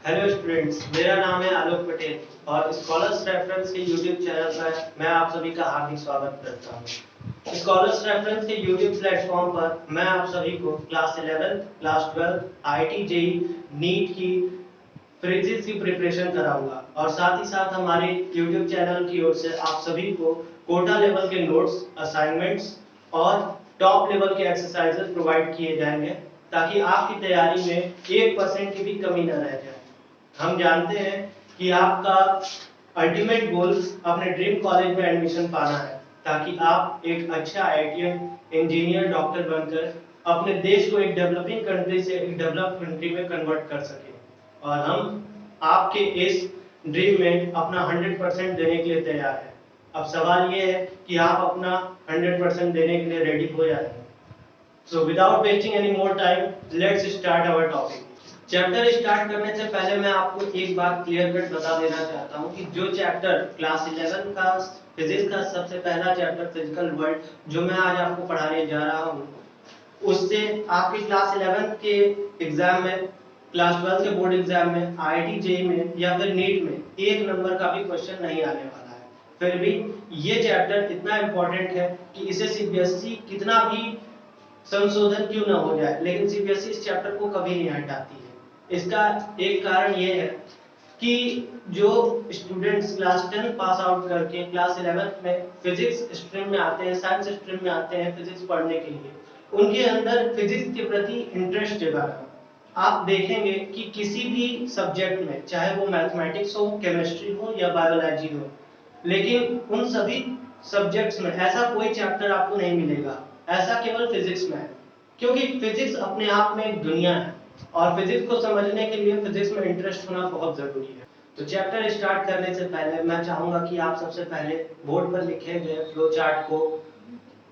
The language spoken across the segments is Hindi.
हेलो स्टूडेंट्स, मेरा नाम है आलोक पटेल और स्कॉलर्स रेफरेंस के यूट्यूब चैनल पर मैं आप सभी का हार्दिक स्वागत करता हूं। स्कॉलर्स रेफरेंस के यूट्यूब प्लेटफॉर्म पर मैं आप सभी को class 11, class 12, IIT JEE, NEET की फिजिक्स की प्रिपरेशन कराऊंगा और साथ ही साथ हमारे यूट्यूब चैनल की ओर से आप सभी को कोटा लेवल के नोट्स, असाइनमेंट्स और टॉप लेवल के एक्सरसाइजेस प्रोवाइड किए जाएंगे ताकि आपकी तैयारी में 1% की भी कमी न रह जाए। हम जानते हैं कि आपका अल्टीमेट गोल अपने ड्रीम कॉलेज में एडमिशन पाना है ताकि आप एक अच्छा आईआईटीएन, इंजीनियर, डॉक्टर बनकर अपने देश को एक डेवलपिंग कंट्री से एक डेवलप्ड कंट्री में कन्वर्ट कर सकें। और हम आपके इस ड्रीम में अपना 100% देने के लिए तैयार हैं। अब सवाल ये है कि आप अपना 100% देने के लिए रेडी हो जाए। So without wasting any more time, let's start our topic. Chapter start करने से पहले मैं आपको एक बात क्लियर कट बता देना चाहता हूँ कि जो चैप्टर क्लास 11 का फिजिक्स का सबसे पहला चैप्टर फिजिकल वर्ल्ड जो मैं आज आपको पढ़ाने जा रहा हूँ, उससे आपके क्लास 11 के एग्जाम में, क्लास 12 के बोर्ड एग्जाम में, आईआईटी जेईई में या फिर नीट में 1 नंबर का भी क्वेश्चन नहीं आने वाला है। फिर भी ये चैप्टर इतना इंपॉर्टेंट है कि इसे सीबीएसई कितना भी संशोधन क्यों ना हो जाए, लेकिन सीबीएसई इस चैप्टर को कभी नहीं हटाती है। इसका एक कारण ये है कि जो स्टूडेंट्स क्लास 10 पास आउट करके क्लास 11 में फिजिक्स स्ट्रीम में आते हैं, साइंस स्ट्रीम में आते हैं फिजिक्स पढ़ने के लिए, उनके अंदर फिजिक्स के प्रति इंटरेस्ट जगा है। आप देखेंगे कि किसी भी सब्जेक्ट में, चाहे वो मैथमेटिक्स हो, केमिस्ट्री हो या बायोलॉजी हो, लेकिन उन सभी सब्जेक्ट्स में ऐसा कोई चैप्टर आपको नहीं मिलेगा, ऐसा केवल फिजिक्स में है। क्योंकि फिजिक्स अपने आप में एक दुनिया है और फिजिक्स को समझने के लिए फिजिक्स में इंटरेस्ट होना बहुत जरूरी है। तो चैप्टर स्टार्ट करने से पहले मैं चाहूंगा कि आप सबसे पहले बोर्ड पर लिखे गए फ्लो चार्ट को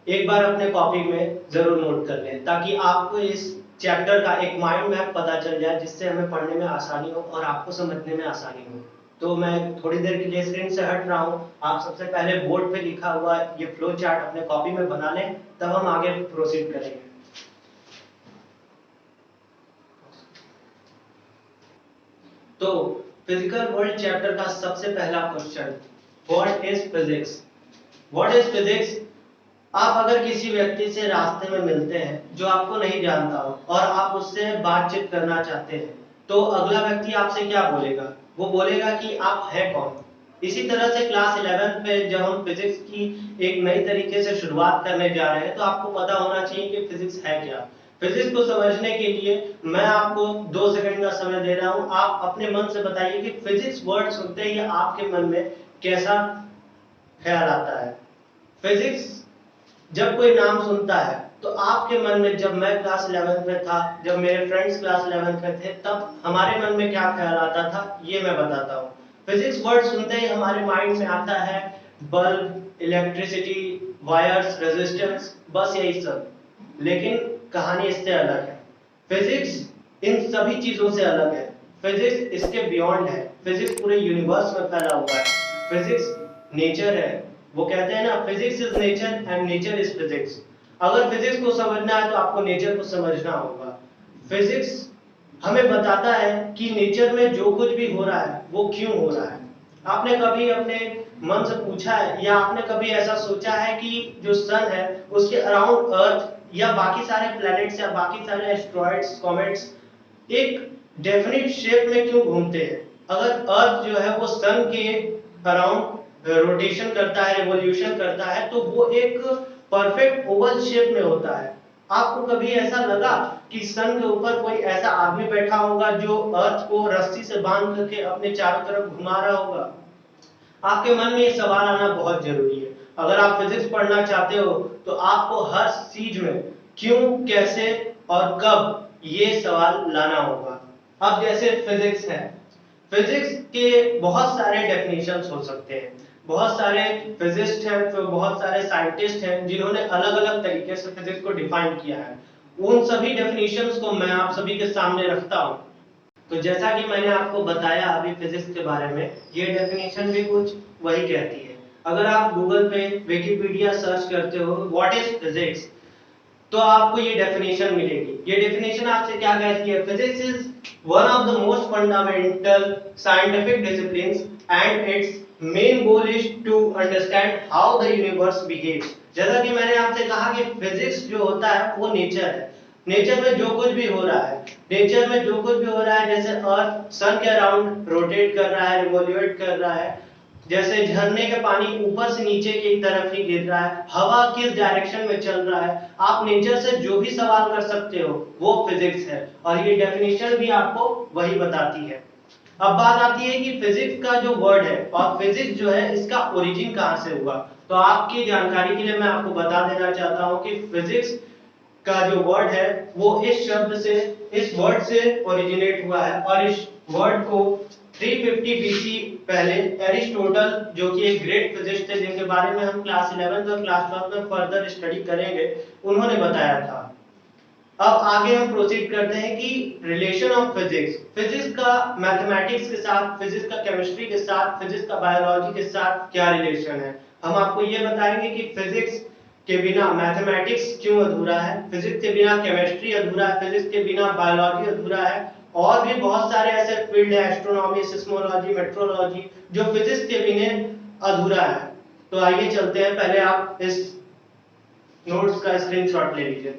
एक बार अपने कॉपी में जरूर नोट कर लें ताकि आपको इस चैप्टर का एक माइंड मैप पता चल जाए, जिससे हमें पढ़ने में आसानी हो और आपको समझने में आसानी हो। तो मैं थोड़ी देर के लिए स्क्रीन से हट रहा हूँ। आप सबसे पहले बोर्ड पे लिखा हुआ ये फ्लो चार्ट अपने कॉपी में बना लें, तब हम आगे प्रोसीड करेंगे। तो फिजिकल वर्ल्ड चैप्टर का सबसे पहला question, what is physics? What is physics? आप अगर किसी व्यक्ति से रास्ते में मिलते हैं जो आपको नहीं जानता हो और आप उससे बातचीत करना चाहते हैं, तो अगला व्यक्ति आपसे क्या बोलेगा? वो बोलेगा कि आप हैं कौन। इसी तरह से क्लास 11 पे जब हम फिजिक्स की एक नई तरीके से शुरुआत करने जा रहे हैं, तो आपको पता होना चाहिए कि फिजिक्स है क्या। फिजिक्स को समझने के लिए मैं आपको 2 सेकंड का समय दे रहा हूं। आप अपने मन से बताइए कि फिजिक्स वर्ड सुनते ही आपके मन में कैसा ख्याल आता है। फिजिक्स जब कोई नाम सुनता है तो आपके मन में, जब मैं क्लास 11 में था, जब मेरे फ्रेंड्स क्लास 11 में थे, तब हमारे मन में क्या ख्याल आता था, ये मैं बताता हूँ। फिजिक्स वर्ड सुनते ही हमारे माइंड में आता है बल्ब, इलेक्ट्रिसिटी, वायर्स, रेजिस्टेंस, बस यही सब। लेकिन कहानी इससे अलग है। फिजिक्स इन सभी चीजों से अलग है। फिजिक्स इसके बियॉन्ड है। फिजिक्स पूरे यूनिवर्स में फैला हुआ है। फिजिक्स नेचर है। वो कहते हैं ना, physics is nature and nature is physics. अगर फिजिक्स को समझना है तो आपको नेचर को समझना होगा। फिजिक्स हमें बताता है कि नेचर में जो कुछ भी हो रहा है वो क्यों हो रहा है। आपने कभी अपने मन से पूछा है या आपने कभी ऐसा सोचा है कि जो सन है उसके अराउंड अर्थ या बाकी सारे प्लैनेट्स या बाकी सारे एस्ट्रॉइड्स, कॉमेट्स एक डेफिनेट शेप में क्यों घूमते हैं? अगर अर्थ जो है वो सन के अराउंड रोटेशन करता है, रिवॉल्यूशन करता है, तो वो एक परफेक्ट ओवल शेप में होता है। आपको कभी ऐसा लगा कि सन के ऊपर कोई ऐसा आदमी बैठा होगा जो अर्थ को रस्सी से बांध करके अपने चारों तरफ घुमा रहा होगा? आपके मन में ये सवाल आना बहुत जरूरी है। अगर आप फिजिक्स पढ़ना चाहते हो तो आपको हर चीज में क्यों, कैसे और कब ये सवाल लाना होगा। अब जैसे फिजिक्स है, फिजिक्स के बहुत सारे डेफिनेशंस हो सकते हैं। बहुत सारे फिजिस्ट हैं, फिर बहुत सारे साइंटिस्ट हैं जिन्होंने अलग अलग तरीके से फिजिक्स को डिफाइन किया है। उन सभी डेफिनेशंस को मैं आप सभी के सामने रखता हूं। तो जैसा कि मैंने आपको बताया अभी फिजिक्स के बारे में, ये डेफिनेशन भी कुछ वही कहती है। अगर आप गूगल पे विकिपीडिया सर्च करते हो व्हाट इज फिजिक्स, तो आपको ये डेफिनेशन मिलेगी। ये डेफिनेशन आपसे क्या कहती है? Physics is one of the most fundamental scientific disciplines and its main goal is to understand how the universe behaves. जैसा कि मैंने आपसे कहा कि फिजिक्स जो होता है वो नेचर है। नेचर में जो कुछ भी हो रहा है, नेचर में जो कुछ भी हो रहा है, जैसे अर्थ सन के अराउंड रोटेट कर रहा है, रिवोल्यूट कर रहा है, जैसे झरने का पानी ऊपर से नीचे की तरफ ही गिर रहा है, हवा किस डायरेक्शन में चल रहा है, आप नेचर से जो भी सवाल कर सकते हो वो फिजिक्स है, और ये डेफिनेशन भी आपको वही बताती है। अब बात आती है कि फिजिक्स का जो वर्ड है और फिजिक्स जो है इसका ओरिजिन कहाँ से हुआ। तो आपकी जानकारी के लिए मैं आपको बता देना चाहता हूँ कि फिजिक्स का जो वर्ड है वो इस शब्द से, इस वर्ड से ओरिजिनेट हुआ है, और इस वर्ड को 350 बीसी पहले एरिस्टोटल, जो कि एक ग्रेट फिजिस्ट थे जिनके बारे में हम क्लास 11 और क्लास 12 में फर्दर स्टडी करेंगे, उन्होंने बताया था। अब आगे हम प्रोसीड करते हैं कि रिलेशन ऑफ फिजिक्स, फिजिक्स का मैथमेटिक्स के साथ, फिजिक्स का केमिस्ट्री के साथ, फिजिक्स का बायोलॉजी के साथ क्या रिलेशन है। हम आपको ये बताएंगे कि फिजिक्स के बिना मैथमेटिक्स क्यों अधूरा है, फिजिक्स के बिना केमिस्ट्री अधूरा है, फिजिक्स के बिना बायोलॉजी अधूरा है, और भी बहुत सारे ऐसे फील्ड है, एस्ट्रोनॉमी, सिस्मोलॉजी, मेट्रोलॉजी, जो फिजिक्स के बिना अधूरा है। तो आइए चलते हैं, पहले आप इस नोट्स का स्क्रीनशॉट ले लीजिए।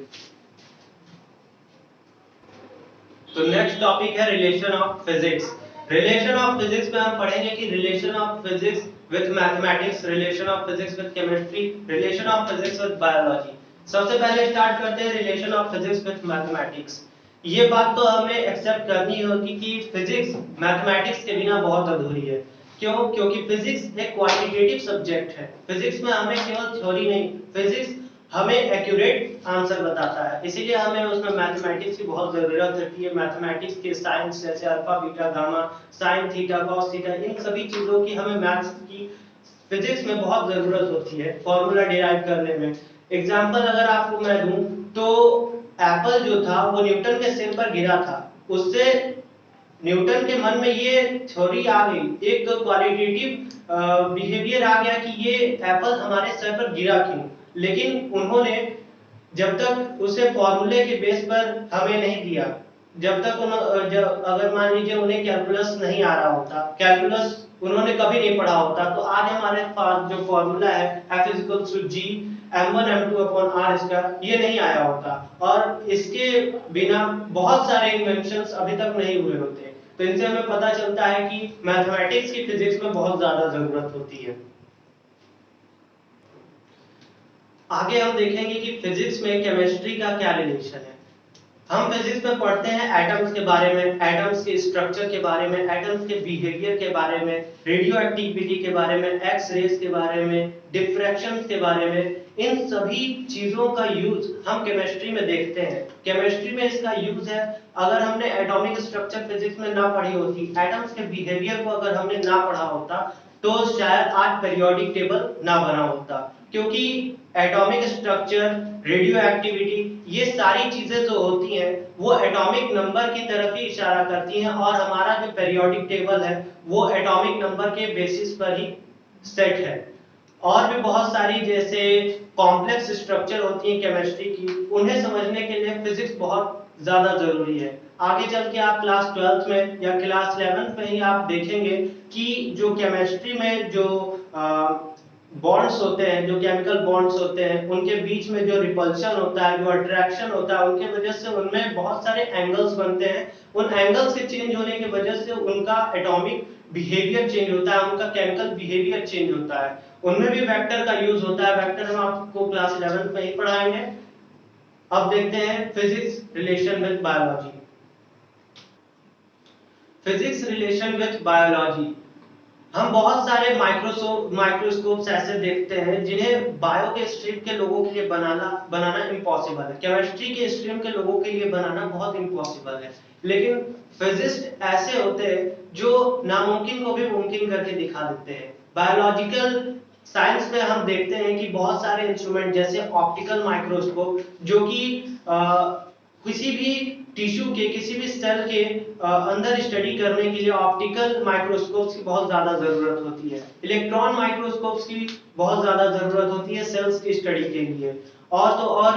तो नेक्स्ट टॉपिक है relation of physics. Relation of physics में हम पढ़ेंगे कि relation of physics with mathematics, relation of physics with chemistry, relation of physics with biology. सबसे पहले स्टार्ट करते हैं relation of physics with mathematics. ये बात तो हमें एक्सेप्ट करनी होगी कि फिजिक्स मैथमेटिक्स के बिना बहुत अधूरी है। क्यों? क्योंकि फिजिक्स एक क्वांटिटेटिव सब्जेक्ट है। फिजिक्स में हमें केवल थ्योरी नहीं, फिजिक्स हमें एक्यूरेट आंसर बताता है, इसीलिए हमें उसमें मैथमेटिक्स की बहुत जरूरत होती है। मैथमेटिक्स के साइंस जैसे alpha, beta, gamma, sine theta, cos theta, इन सभी चीजों की हमें मैथ्स की फिजिक्स में बहुत जरूरत होती है फॉर्मूला डिराइव करने में। एग्जांपल अगर आपको मैं दूं तो एप्पल जो था वो न्यूटन के सिर पर गिरा था, उससे न्यूटन के मन में ये थ्योरी आ गई, एक क्वालिटेटिव बिहेवियर आ गया कि ये एप्पल हमारे सर पर गिरा क्यों। लेकिन उन्होंने जब तक उसे फॉर्मूले के बेस पर हमें नहीं दिया, जब तक अगर मान लीजिए उन्हें कैलकुलस नहीं आ रहा होता, कैलकुलस उन्होंने कभी नहीं पढ़ा होता, तो आज हमारे पास जो फॉर्मूला है F=G m1 m2/r², ये नहीं आया होता, और इसके बिना बहुत सारे इन्वेंशंस अभी तक नहीं हुए होते। तो इनसे हमें पता चलता है कि मैथमेटिक्स की फिजिक्स में बहुत ज्यादा जरूरत होती है। आगे हम देखेंगे कि फिजिक्स में केमिस्ट्री का क्या रिलेशन है। हम फिजिक्स में पढ़ते हैं एटम्स के बारे में, एटम्स के स्ट्रक्चर के बारे में, एटम्स के बिहेवियर के बारे में, रेडियो एक्टिविटी के बारे में, एक्स रेज के बारे में, डिफ्रैक्शन के बारे में। इन सभी चीजों का यूज हम केमिस्ट्री में देखते हैं। केमिस्ट्री में इसका यूज है, अगर हमने एटॉमिक स्ट्रक्चर फिजिक्स में ना पढ़ी होती, एटम्स के बिहेवियर को अगर हमने ना पढ़ा होता, तो शायद आज पीरियोडिक टेबल ना बना होता, क्योंकि एटॉमिक स्ट्रक्चर, रेडियो एक्टिविटी, ये सारी चीजें जो होती हैं वो एटॉमिक नंबर की तरफ ही इशारा करती हैं, और हमारा जो पीरियोडिक टेबल है वो एटॉमिक नंबर के बेसिस पर ही सेट है। और भी बहुत सारी जैसे कॉम्प्लेक्स स्ट्रक्चर होती हैं केमिस्ट्री की, उन्हें समझने के लिए फिजिक्स बहुत ज्यादा जरूरी है। आगे चल के आप क्लास 12 में या क्लास 11 में ही आप देखेंगे कि जो केमिस्ट्री में जो बॉन्ड्स होते हैं, जो केमिकल बॉन्ड्स होते हैं, उनके बीच में जो रिपल्शन होता है, जो अट्रैक्शन होता है, उनके वजह से उनमें बहुत सारे एंगल्स बनते हैं। उन एंगल्स के चेंज होने की वजह से उनका एटॉमिक बिहेवियर चेंज होता है, उनका केमिकल बिहेवियर चेंज होता है। उनमें भी वेक्टर का यूज होता है, वेक्टर हम आपको क्लास 11 में ही पढ़ाएंगे। अब देखते हैं physics relation with biology. Physics relation with biology, हम बहुत सारे माइक्रोस्कोप्स ऐसे देखते हैं जिन्हें बायो के स्ट्रीम के लोगों के लिए बनाना इम्पॉसिबल है, केमिस्ट्री के स्ट्रीम के लोगों के लिए बनाना बहुत इम्पॉसिबल है। लेकिन फिजिस्ट ऐसे होते हैं जो नामुमकिन को भी मुमकिन करके दिखा देते हैं। बायोलॉजिकल साइंस में हम देखते हैं कि बहुत सारे इंस्ट्रूमेंट जैसे ऑप्टिकल माइक्रोस्कोप, जो कि किसी भी टिश्यू के, किसी भी सेल के अंदर स्टडी करने के लिए ऑप्टिकल माइक्रोस्कोप्स की बहुत ज्यादा जरूरत होती है। इलेक्ट्रॉन माइक्रोस्कोप्स की बहुत ज्यादा जरूरत होती है सेल्स की स्टडी के लिए। और तो और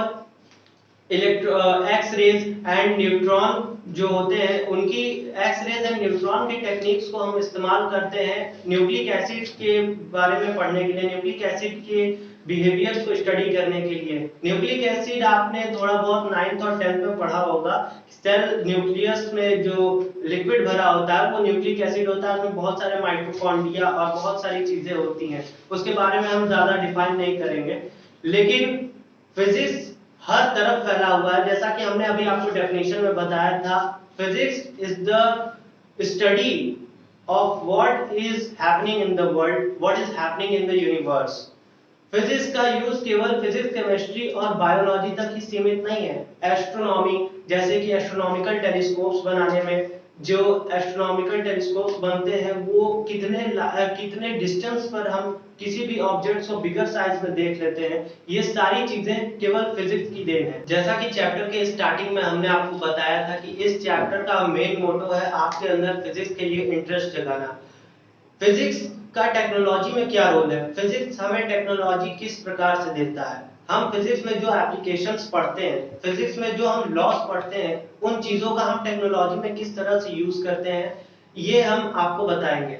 electro X rays and neutron जो होते हैं, उनकी एक्स रेज एंड न्यूट्रॉन की टेक्निक्स को हम इस्तेमाल करते हैं न्यूक्लिक एसिड के बारे में पढ़ने के लिए, न्यूक्लिक एसिड के बिहेवियर्स को स्टडी करने के लिए। न्यूक्लिक एसिड आपने थोड़ा बहुत 9th और 10th में पढ़ा होगा। सेल न्यूक्लियस में जो लिक्विड भरा होता है वो न्यूक्लिक एसिड होता है, उसमें बहुत सारे माइटोकॉन्ड्रिया और बहुत सारी चीजें होती हैं, उसके बारे में हम ज्यादा डिफाइन नहीं करेंगे। लेकिन फिजिक्स हर तरफ फैला हुआ है, जैसा कि हमने अभी आपको डेफिनेशन में बताया था। Physics is the study of what is happening in the world, what is happening in the universe. Physics का यूज केवल फिजिक्स, केमिस्ट्री और बायोलॉजी तक ही सीमित नहीं है। एस्ट्रोनॉमी, जैसे कि एस्ट्रोनॉमिकल टेलीस्कोप्स बनाने में, जो एस्ट्रोनॉमिकल टेलीस्कोप्स बनते हैं वो कितने डिस्टेंस पर हम किसी भी ऑब्जेक्ट्स को बिगर साइज में देख लेते हैं, ये सारी चीजें केवल फिजिक्स की देन है। जैसा कि चैप्टर के स्टार्टिंग में हमने आपको बताया था कि इस चैप्टर का मेन मोटो है आपके अंदर फिजिक्स के लिए इंटरेस्ट जगाना। फिजिक्स का टेक्नोलॉजी में क्या रोल है, फिजिक्स हमें टेक्नोलॉजी किस प्रकार से देता है, हम फिजिक्स में जो एप्लीकेशंस पढ़ते हैं, फिजिक्स में जो हम लॉस पढ़ते हैं, उन चीजों का हम टेक्नोलॉजी में किस तरह से यूज करते हैं, ये हम आपको बताएंगे।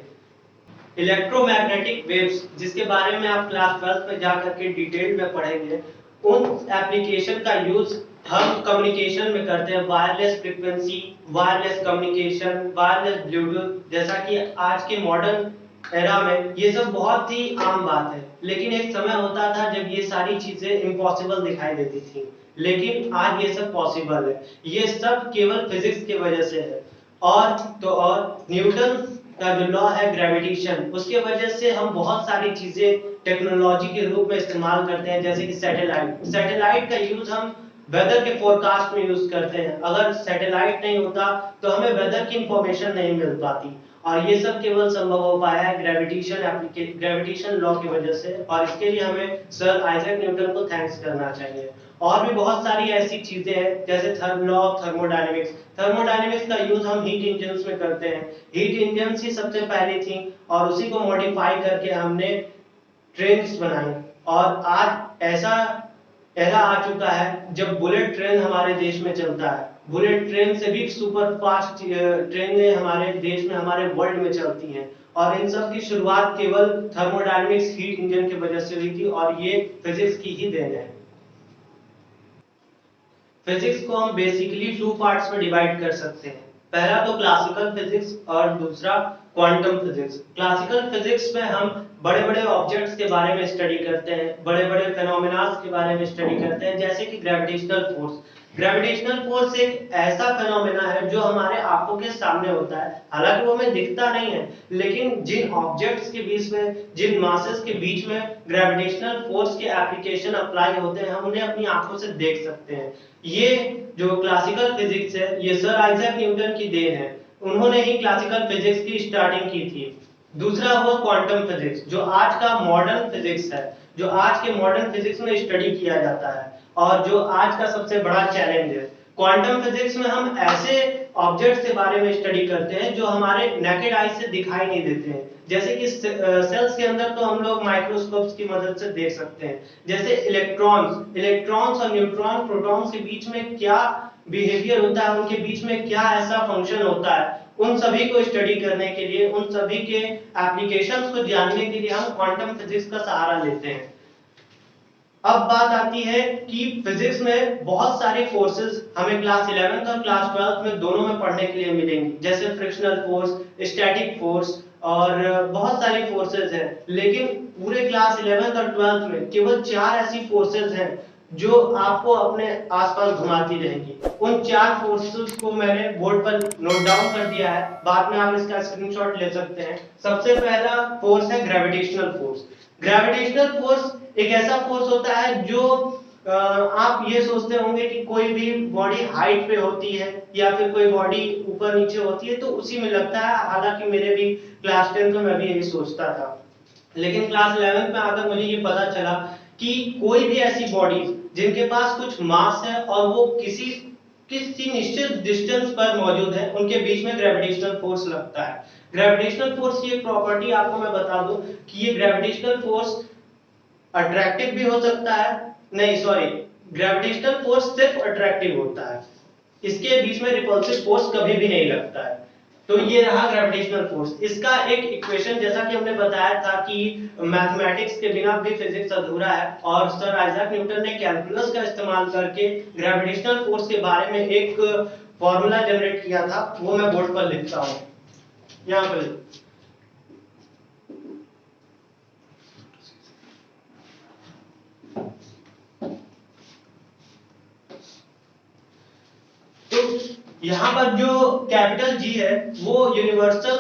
इलेक्ट्रोमैग्नेटिक वेव्स, जिसके बारे में आप क्लास 12 में जाकर के डिटेल में पढ़ेंगे, उन एप्लीकेशन का यूज हम कम्युनिकेशन में करते हैं। Wireless frequency, wireless communication, wireless Bluetooth, जैसा कि आज के मॉडर्न एरा में ये सब बहुत ही आम बात है। लेकिन एक समय होता था जब ये सारी चीजें इम्पॉसिबल दिखाई देती थी, लेकिन आज ये सब पॉसिबल है। ये सब केवल फिजिक्स की वजह से है। और न्यूटन का जो लॉ है ग्रेविटेशन, उसके वजह से हम बहुत सारी चीजें टेक्नोलॉजी के रूप में इस्तेमाल करते हैं, जैसे कि सैटेलाइट का यूज हम वेदर के फोरकास्ट में यूज करते हैं। अगर सैटेलाइट नहीं होता तो हमें वेदर की इंफॉर्मेशन नहीं मिल पाती, और ये सब केवल संभव हो पाया है ग्रेविटेशन लॉ की वजह से, और इसके लिए हमें सर आइजैक न्यूटन को थैंक्स करना चाहिए। और भी बहुत सारी ऐसी चीजें हैं, जैसे लॉ ऑफ थर्मोडायनेमिक्स का यूज हम हीट इंजन्स में करते हैं। हीट इंजन्स ही सबसे पहली थी, और उसी को मॉडिफाई करके हमने ट्रेन्स बनाई। और आज ऐसा एरा आ चुका है जब बुलेट ट्रेन हमारे देश में चलता है। बुलेट ट्रेन से भी सुपर फास्ट ट्रेनें हमारे देश में, हमारे वर्ल्ड में चलती हैं, और इन सब की शुरुआत केवल थर्मोडायनेमिक्स हीट इंजन की वजह से हुई थी, और ये फिजिक्स की ही देन है। फिजिक्स को हम बेसिकली 2 पार्ट्स में डिवाइड कर सकते हैं। पहला तो क्लासिकल फिजिक्स और दूसरा क्वांटम फिजिक्स। क्लासिकल फिजिक्स में हम बड़े-बड़े ऑब्जेक्ट्स के बारे में स्टडी करते हैं, बड़े-बड़े फेनोमेना के बारे में स्टडी करते हैं, जैसे कि ग्रेविटेशनल फोर्स। ग्रेविटेशनल फोर्स एक ऐसा फेनोमेना है जो हमारे आंखों के सामने होता है, हालांकि वो हमें दिखता नहीं है, लेकिन जिन ऑब्जेक्ट्स के बीच में, जिन मासेस के बीच में ग्रेविटेशनल फोर्स के एप्लीकेशन अप्लाई होते हैं, हम उन्हें अपनी आंखों से देख सकते हैं। ये जो क्लासिकल फिजिक्स है, ये सर आइजैक न्यूटन की देन है, उन्होंने ही क्लासिकल फिजिक्स की स्टार्टिंग की थी। दूसरा हुआ क्वांटम फिजिक्स, जो आज का मॉडर्न फिजिक्स है, जो आज के मॉडर्न फिजिक्स में स्टडी किया जाता है, और जो आज का सबसे बड़ा चैलेंज है। क्वांटम फिजिक्स में हम ऐसे ऑब्जेक्ट्स के बारे में स्टडी करते हैं जो हमारे नेकेड आई से दिखाई नहीं देते हैं, जैसे कि सेल्स के अंदर तो हम लोग माइक्रोस्कोप्स की मदद से देख सकते हैं। जैसे इलेक्ट्रॉन्स और न्यूट्रॉन, प्रोटॉन्स के बीच में क्या बिहेवियर होता है, उनके बीच में क्या ऐसा फंक्शन होता है, उन सभी को स्टडी करने के लिए, उन सभी के एप्लीकेशंस को जानने के लिए हम क्वांटम फिजिक्स का सहारा लेते हैं। अब बात आती है कि फिजिक्स में बहुत सारे फोर्सेस हमें क्लास 11th और क्लास 12th में दोनों में पढ़ने के लिए मिलेंगी, जैसे फ्रिक्शनल फोर्स, स्टैटिक फोर्स, और बहुत सारी फोर्सेस हैं। लेकिन पूरे क्लास 11th और 12th में केवल 4 ऐसी फोर्सेस हैं जो आपको अपने आसपास घुमाती रहेंगी। उन 4 फोर्सेस को मैंने बोर्ड पर नोट डाउन कर दिया है, बाद में आप इसका स्क्रीनशॉट ले सकते हैं। सबसे पहला फोर्स है ग्रेविटेशनल फोर्स। ग्रेविटेशनल फोर्स एक ऐसा फोर्स होता है जो आप ये सोचते होंगे कि कोई भी बॉडी हाइट पे होती है या फिर कोई बॉडी ऊपर नीचे होती है तो उसी में लगता है, हालांकि मेरे भी क्लास 10 में मैं भी यही सोचता था, लेकिन क्लास 11 में आकर मुझे ये पता चला कि कोई भी ऐसी बॉडी जिनके पास कुछ मास है और वो किसी निश्चित डिस्टेंस पर मौजूद है, उनके बीच में ग्रेविटेशनल फोर्स लगता है। ग्रेविटेशनल फोर्स की एक प्रॉपर्टी आपको मैं बता दूं कि ये ग्रेविटेशनल फोर्स अट्रैक्टिव भी हो सकता है, नहीं सॉरी, ग्रेविटेशनल फोर्स सिर्फ अट्रैक्टिव होता है, इसके बीच में रिपल्सिव फोर्स कभी भी नहीं लगता है। तो ये रहा ग्रेविटेशनल फोर्स। इसका एक इक्वेशन, जैसा कि हमने बताया था कि मैथमेटिक्स के बिना भी फिजिक्स अधूरा है, और सर आइजैक न्यूटन ने कैलकुलस का इस्तेमाल करके ग्रेविटेशनल फोर्स के बारे में एक फॉर्मूला जनरेट किया था, वो मैं बोर्ड पर लिखता हूं यहां पर। यहां पर जो कैपिटल जी है वो यूनिवर्सल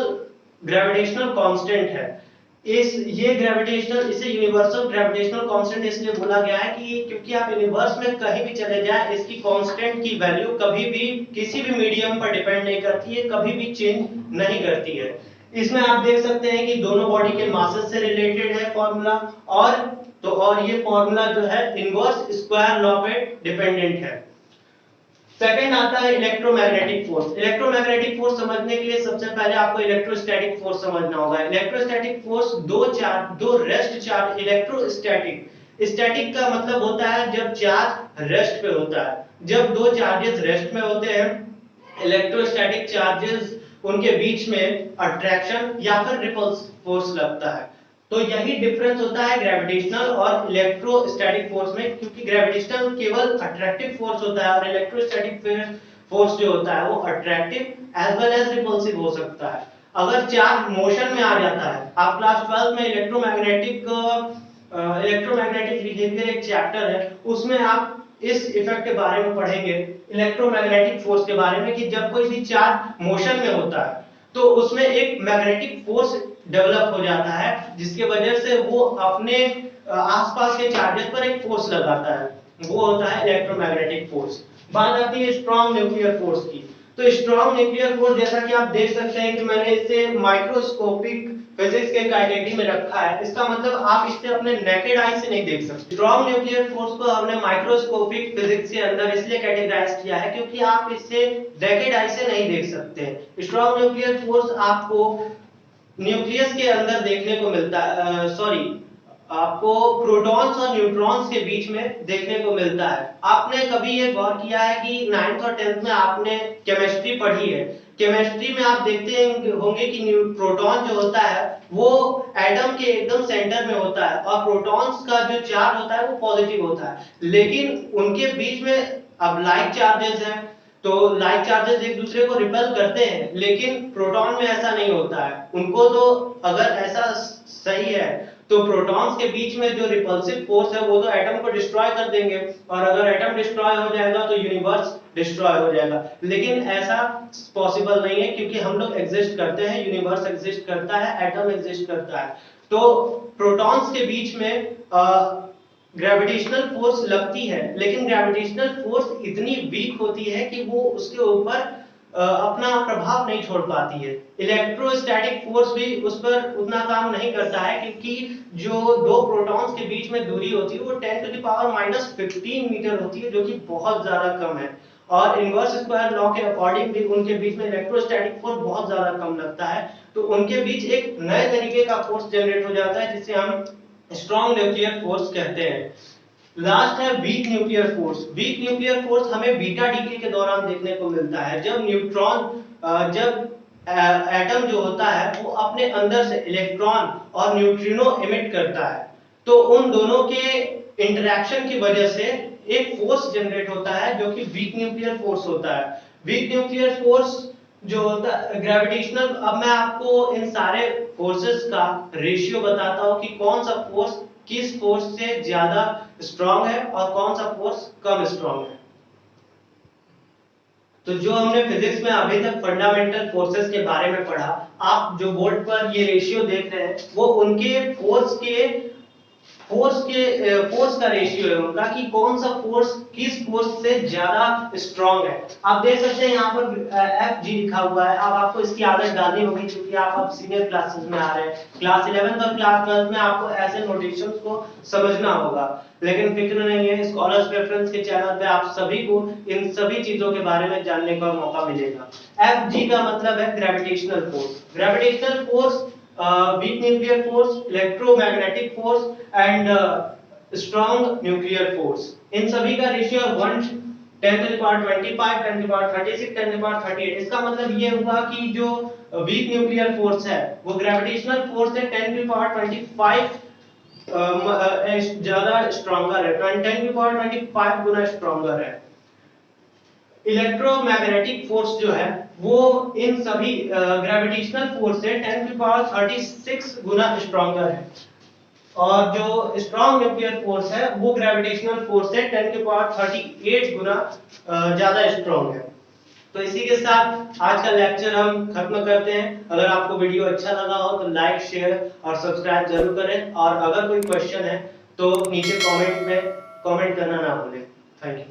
ग्रेविटेशनल कांस्टेंट है। ये ग्रेविटेशनल, इसे यूनिवर्सल ग्रेविटेशनल कांस्टेंट इसलिए बोला गया है कि क्योंकि आप यूनिवर्स में कहीं भी चले जाएं, इसकी कांस्टेंट की वैल्यू कभी भी किसी भी मीडियम पर डिपेंड नहीं करती है, कभी भी चेंज नहीं करती है। इसमें आप देख सकते हैं कि दोनों बॉडी के मासेस से रिलेटेड है फॉर्मूला, और ये फॉर्मूला जो है इनवर्स स्क्वायर लॉ पे डिपेंडेंट है। सेकंड आता है इलेक्ट्रोमैग्नेटिक फोर्स। इलेक्ट्रोमैग्नेटिक फोर्स समझने के लिए सबसे पहले आपको इलेक्ट्रोस्टैटिक फोर्स समझना होगा। इलेक्ट्रोस्टैटिक फोर्स दो रेस्ट चार्ज, इलेक्ट्रोस्टैटिक, स्टैटिक का मतलब होता है जब चार्ज रेस्ट पे होता है, जब दो चार्जेस रेस्ट में होते हैं, इलेक्ट्रोस्टैटिक चार्जेस उनके बीच में अट्रैक्शन या फिर रिपल्स फोर्स लगता है। तो यही डिफरेंस होता है ग्रेविटेशनल और इलेक्ट्रोस्टैटिक फोर्स में, क्योंकि ग्रेविटेशनल केवल अट्रैक्टिव फोर्स होता है और इलेक्ट्रोस्टैटिक फोर्स जो होता है वो attractive as well as repulsive हो सकता है। अगर चार्ज मोशन में आ जाता है, आप क्लास 12 में इलेक्ट्रोमैग्नेटिक बिहेवियर एक चैप्टर है, उसमें आप इस इफेक्ट के बारे में पढ़ेंगे, इलेक्ट्रोमैग्नेटिक फोर्स के बारे में, कि जब कोई भी चार्ज मोशन में होता है तो उसमें एक मैग्नेटिक फोर्स डेवलप हो जाता है, जिसके वजह से वो अपने आसपास के चार्जेस पर एक फोर्स लगाता है, वो होता है इलेक्ट्रोमैग्नेटिक फोर्स। बात आती है स्ट्रॉन्ग न्यूक्लियर फोर्स की। तो स्ट्रॉन्ग न्यूक्लियर फोर्स, जैसा कि आप देख सकते हैं कि मैंने इसे माइक्रोस्कोपिक फिजिक्स के कैटेगरी में रखा है, इसका मतलब आप इसे अपने नेकेड आई से नहीं देख सकते। स्ट्रॉन्ग न्यूक्लियर फोर्स को हमने माइक्रोस्कोपिक फिजिक्स के अंदर इसलिए कैटेगराइज किया है क्योंकि आप इसे नेकेड आई से नहीं देख सकते। स्ट्रॉन्ग न्यूक्लियर फोर्स आपको न्यूक्लियस के अंदर देखने को मिलता है, सॉरी, आपको प्रोटॉन्स और न्यूट्रॉन्स के बीच में देखने को मिलता है। आपने कभी ये गौर किया है कि 9th और 10th में आपने केमिस्ट्री पढ़ी है, केमिस्ट्री में आप देखते होंगे कि प्रोटॉन जो होता है वो एटम के एकदम सेंटर में होता है और प्रोटॉन्स का जो चार्ज होता है वो पॉजिटिव होता है, लेकिन उनके बीच में अब लाइक चार्जेस हैं, तो लाइक चार्जेस एक दूसरे को रिपेल करते हैं, लेकिन प्रोटॉन में ऐसा नहीं होता है। उनको तो अगर ऐसा सही है तो प्रोटॉन्स के बीच में जो रिपल्सिव फोर्स है वो तो एटम को डिस्ट्रॉय कर देंगे, और अगर एटम डिस्ट्रॉय हो जाएगा तो यूनिवर्स डिस्ट्रॉय हो जाएगा। लेकिन ऐसा पॉसिबल नहीं है, क्योंकि हम लोग एग्जिस्ट करते हैं, यूनिवर्स एग्जिस्ट करता है, एटम एग्जिस्ट करता है। तो प्रोटॉन्स के बीच में ग्रेविटेशनल फोर्स लगती है, लेकिन ग्रेविटेशनल फोर्स इतनी वीक होती है कि वो उसके ऊपर अपना प्रभाव नहीं छोड़ पाती है। इलेक्ट्रोस्टैटिक फोर्स भी उस पर उतना काम नहीं करता है, क्योंकि जो दो प्रोटॉन्स के बीच में दूरी होती है वो 10⁻⁻15 मीटर होती है, जो कि बहुत ज्यादा कम है, और इनवर्स स्क्वायर लॉ के अकॉर्डिंग भी उनके बीच में इलेक्ट्रोस्टैटिक फोर्स बहुत ज्यादा कम लगता है। तो उनके बीच एक नए तरीके का फोर्स जनरेट हो जाता है, जिसे हम स्ट्रॉन्ग न्यूक्लियर फोर्स कहते हैं। लास्ट है week nuclear force. Weak nuclear force हमें बीटा डीके के दौरान देखने को मिलता है, जब एटम जो होता है वो अपने अंदर से इलेक्ट्रॉन और न्यूट्रिनो एमिट करता है, तो उन दोनों के इंटरेक्शन की वजह से एक फोर्स जनरेट होता है जो कि वीक न्यूक्लियर फोर्स होता है। वीक न्यूक्लियर फोर्स जो होता है ग्रेविटेशनल, अब मैं आपको इन सारे फोर्सेस का रेशियो बताता हूं कि कौन सा फोर्स किस फोर्स से ज्यादा स्ट्रांग है और कौन सा फोर्स कम स्ट्रांग है। तो जो हमने फिजिक्स में अभी तक फंडामेंटल फोर्सेस के बारे में पढ़ा, आप जो बोर्ड पर ये रेशियो देख रहे हैं वो उनके फोर्स का रेशियो है उनका, कि कौन सा फोर्स किस फोर्स से ज्यादा स्ट्रांग है। आप देख सकते हैं यहाँ पर एफ जी लिखा हुआ है। अब आपको इसकी आदत डालनी होगी, क्योंकि आप अब सीनियर क्लासेस में आ रहे हैं, क्लास 11th और क्लास 12th में आपको ऐसे नोटेशंस को समझना होगा। लेकिन फिक्र नहीं है, स्कॉलर्स रेफरेंस के चैनल पे आप सभी को इन सभी चीजों के बारे में जानने का मौका मिलेगा। एफ जी का मतलब है gravitational force. Gravitational force, weak nuclear force, electromagnetic force and strong nuclear force. इन सभी का ratio 1 10 to the power 25, 10 to the power 36, 10 to the power 38। इसका मतलब ये हुआ कि जो वीक न्यूक्लियर फोर्स है वो ग्रेविटेशनल फोर्स है 10 to the power 25 ज्यादा स्ट्रॉन्गर है, 10 to the power 25 Guna stronger है। इलेक्ट्रोमैग्नेटिक फोर्स जो है वो इन सभी ग्रेविटेशनल फोर्स से 10 to the power 36 Guna stronger है, और जो स्ट्रॉन्ग न्यूक्लियर फोर्स है वो ग्रेविटेशनल फोर्स से 10 की पावर 38 गुना ज्यादा स्ट्रॉन्ग है। तो इसी के साथ आज का लेक्चर हम खत्म करते हैं। अगर आपको वीडियो अच्छा लगा हो तो लाइक, शेयर और सब्सक्राइब जरूर करें, और अगर कोई क्वेश्चन है तो नीचे कमेंट में कमेंट करना ना भूलें। Thank you.